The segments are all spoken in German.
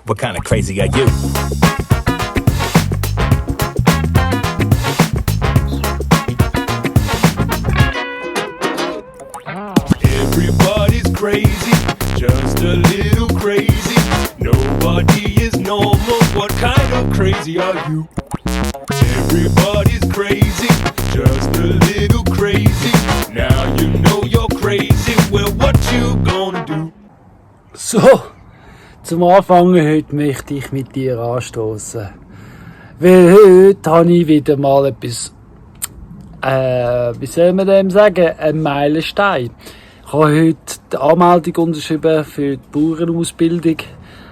What kind of crazy are you? Everybody's crazy, just a little crazy. Nobody is normal. What kind of crazy are you? Everybody's crazy, just a little crazy. Now you know you're crazy. Well, what you gonna do? So, zum Anfang heute möchte ich mit dir anstoßen. Weil heute habe ich wieder mal etwas, wie soll man dem sagen, ein Meilenstein. Ich habe heute die Anmeldung unterschrieben für die Bauernausbildung,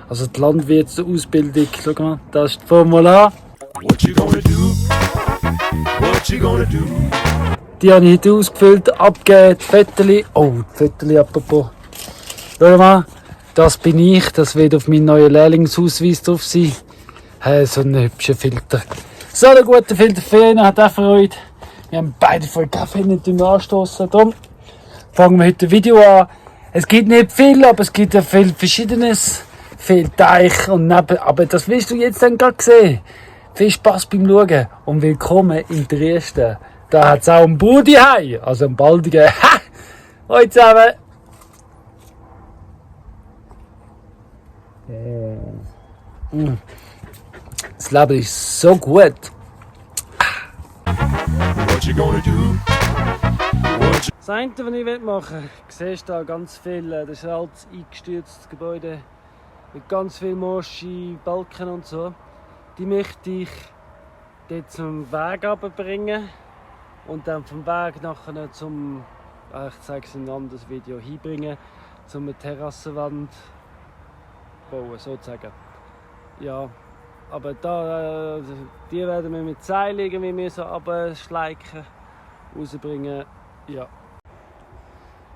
also die Landwirtsausbildung. Schau mal, das ist das Formular. What you gonna do? What you gonna do? Die habe ich heute ausgefüllt, abgegeben, die Fotos. Oh, die Fotos apropos. Schau mal, das bin ich, das wird auf meinen neuen Lehrlingsausweis drauf sein. Hey, so einen hübschen Filter. So einen guten Filter für ihn, hat auch Freude. Wir haben beide voll Kaffee, nicht anstoßen. Darum fangen wir heute ein Video an. Es gibt nicht viel, aber es gibt ja viel Verschiedenes. Viel Teich und Neben. Aber das willst du jetzt dann gerade sehen. Viel Spaß beim Schauen und willkommen in Dresden. Da hat es auch einen Budi heim, also einen baldigen. Ha! Hallo zusammen! Das Leben ist so gut. What you gonna do? Das eine, was ich machen will, du siehst da ganz viel, das ist ein altes eingestürztes Gebäude mit ganz viel Moschee, Balken und so. Die möchte ich dort zum Weg runterbringen und dann vom Weg nachher zum, ich zeige es in einem anderen Video, hinbringen, zum eine Terrassenwand bauen, sozusagen. Ja, aber da, die werden wir mit Seilen irgendwie müssen abschleichen, rausbringen, ja.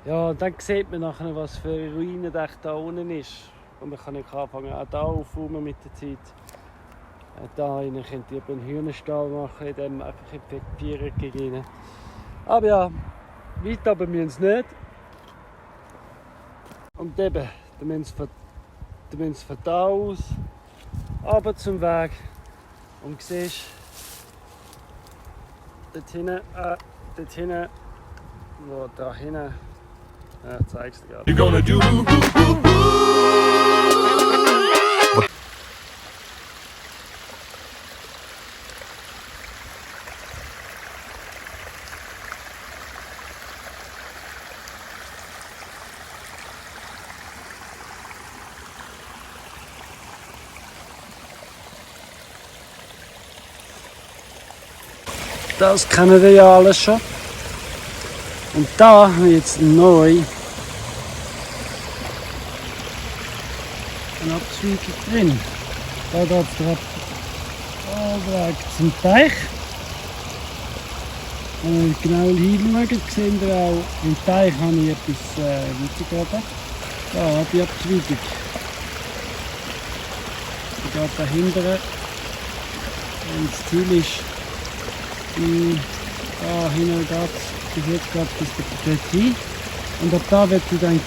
Ja, und dann sieht man nachher, was für eine Ruine da unten ist. Und man kann nicht anfangen, auch hier aufräumen mit der Zeit. Da rein könnt ihr einen Hühnerstall machen, in dem einfach in die Vierecke rein. Aber ja, weit aber müssen wir nicht. Und eben, dann müssen wir von da aus runter zum Weg. Und du siehst, dort hinten, wo da hinten, ja, zeig's dir gerade. You gonna do? Das kennen wir ja alles schon. Und da haben wir jetzt neu eine Abzweigung drin. Da geht es gerade zum Teich. Wenn wir genau hinschauen, sehen wir auch, im Teich habe ich etwas weitergegeben. Da, die Abzweigung. Die geht dahinter. Und das Ziel ist, da hinten geht es bis jetzt gerade bis dort hin. Und ab da wird dann die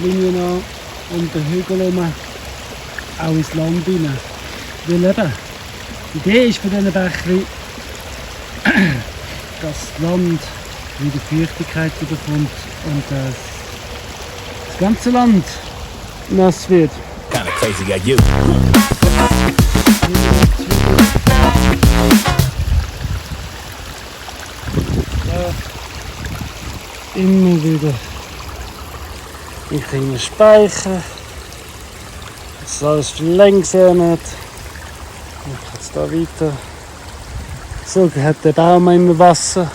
Konturlinie noch und der Hügel herum auch ins Land rein. Weil eben, die Idee ist von diesen Bächern, dass das Land wieder Feuchtigkeit bekommt und das ganze Land nass wird. What kind of crazy are you? Immer wieder in kleinen Speicher. Das ist alles schon längst nicht. Ich jetzt da weiter. So hat der Baum immer Wasser.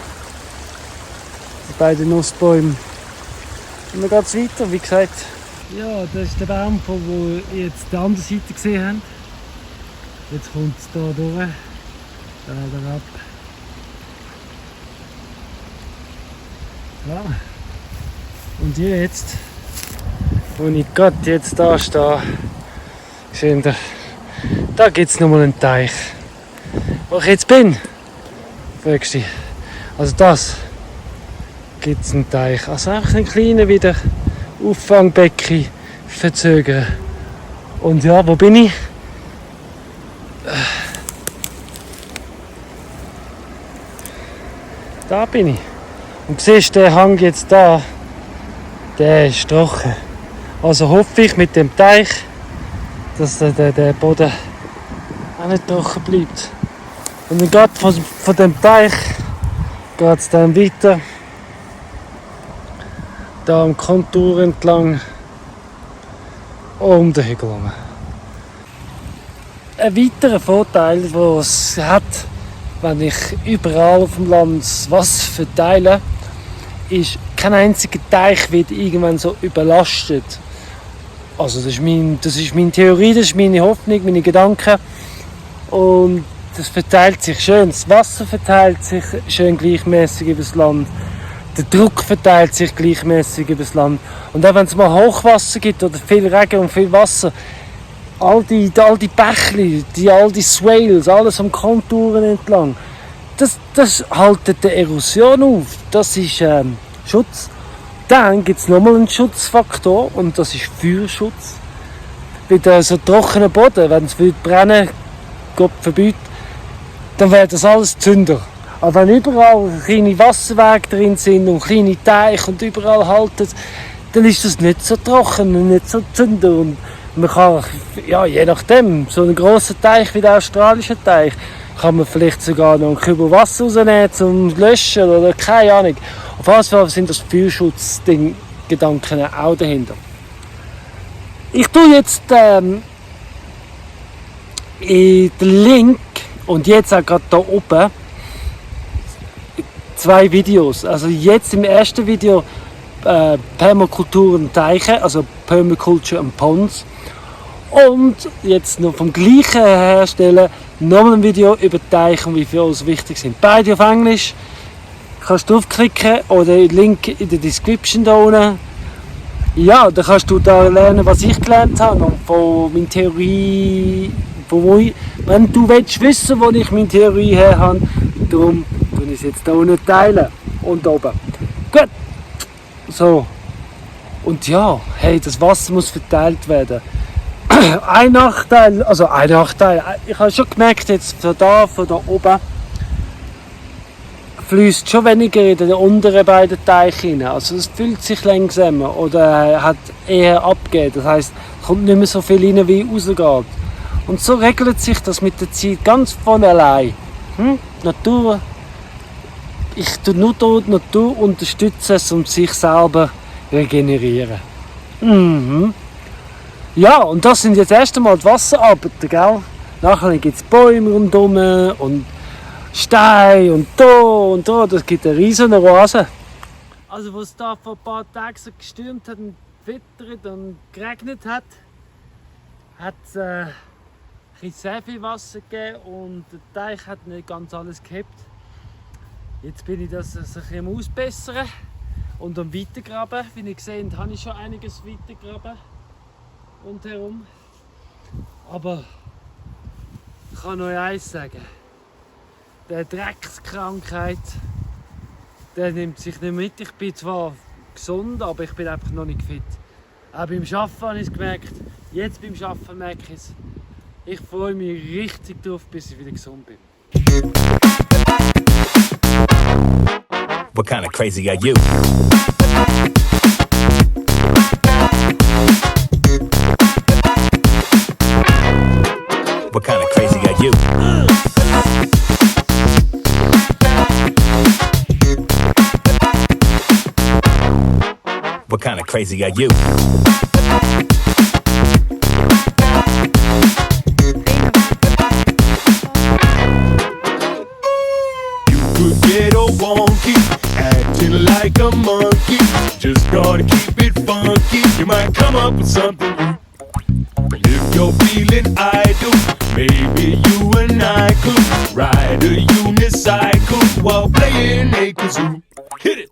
Die beiden Nussbäume. Und dann geht es weiter, wie gesagt. Ja, das ist der Baum, den wir jetzt die andere Seite gesehen haben. Jetzt kommt es hier durch. Da ab. Ja. Und jetzt, wo ich gerade jetzt da stehe, seht ihr, da gibt es nochmal einen Teich. Wo ich jetzt bin, fragst du dich. Also das gibt es einen Teich. Also einfach einen kleinen wieder Auffangbecken verzögern. Und ja, wo bin ich? Da bin ich. Und siehst du, der Hang jetzt da, der ist trocken. Also hoffe ich mit dem Teich, dass der Boden auch nicht trocken bleibt. Und dann geht von dem Teich geht es dann weiter, da am Kontur entlang, um den Hügel herum. Ein weiterer Vorteil, den es hat, wenn ich überall auf dem Land das Wasser verteile, ist, kein einziger Teich wird irgendwann so überlastet. Also das ist meine Theorie, das ist meine Hoffnung, meine Gedanken. Und das verteilt sich schön. Das Wasser verteilt sich schön gleichmäßig über das Land. Der Druck verteilt sich gleichmäßig über das Land. Und auch wenn es mal Hochwasser gibt oder viel Regen und viel Wasser, all die Bächli, all die Swales, alles am Konturen entlang, das haltet die Erosion auf. Das ist Schutz. Dann gibt es nochmal einen Schutzfaktor und das ist Feuerschutz. Bei so trockener Boden, wenn es brennen, Gott verbietet, dann wäre das alles Zünder. Aber wenn überall kleine Wasserwege drin sind und kleine Teiche und überall halten, dann ist das nicht so trocken und nicht so Zünder. Und man kann, ja, je nachdem, so einen grossen Teich wie der australische Teich, kann man vielleicht sogar noch einen Kübel Wasser rausnehmen zum Löschen oder keine Ahnung. Auf jeden Fall sind das Feuerschutzgedanken auch dahinter. Ich tue jetzt in den Link und jetzt auch gerade hier oben 2 Videos. Also jetzt im ersten Video Permakultur und Teiche, also Permaculture and Ponds. Und jetzt noch vom gleichen Hersteller noch ein Video über Teiche und wie für uns wichtig sind. Beide auf Englisch. Kannst du draufklicken oder den Link in der Description da unten. Ja, dann kannst du da lernen, was ich gelernt habe und von meiner Theorie. Wenn du willst wissen, wo ich meine Theorie her habe, darum tue ich es jetzt da unten teilen und oben. Gut. So. Und ja, hey, das Wasser muss verteilt werden. Ein Nachteil, ich habe schon gemerkt, jetzt von da oben fließt schon weniger in den unteren beiden Teiche rein. Also es fühlt sich langsamer oder hat eher abgegeben. Das heisst, es kommt nicht mehr so viel rein, wie rausgeht. Und so regelt sich das mit der Zeit ganz von allein. Natur, ich tue nur die Natur unterstützen, um sich selber zu regenerieren. Ja, und das sind jetzt erst einmal die Wasserarbeiten, gell? Nachher gibt es Bäume rundherum und Steine und da. Das gibt eine riesen Oase. Also, was da vor ein paar Tagen so gestürmt hat und gewittert und geregnet hat, hat es sehr viel Wasser gegeben und der Teich hat nicht ganz alles gehabt. Jetzt bin ich das ein bisschen am Ausbessern und am Weitergraben. Wie ihr seht, habe ich schon einiges weitergraben rundherum. Aber ich kann euch eins sagen. Die Dreckskrankheit, der nimmt sich nicht mit. Ich bin zwar gesund, aber ich bin einfach noch nicht fit. Auch beim Arbeiten habe ich es gemerkt. Jetzt beim Arbeiten merke ich es. Ich freue mich richtig darauf, bis ich wieder gesund bin. What kind of crazy are you? What kind of crazy are you? What kind of crazy are you? Get all wonky, acting like a monkey. Just gotta keep it funky. You might come up with something new. If you're feeling idle, maybe you and I could ride a unicycle while playing a kazoo. Hit it!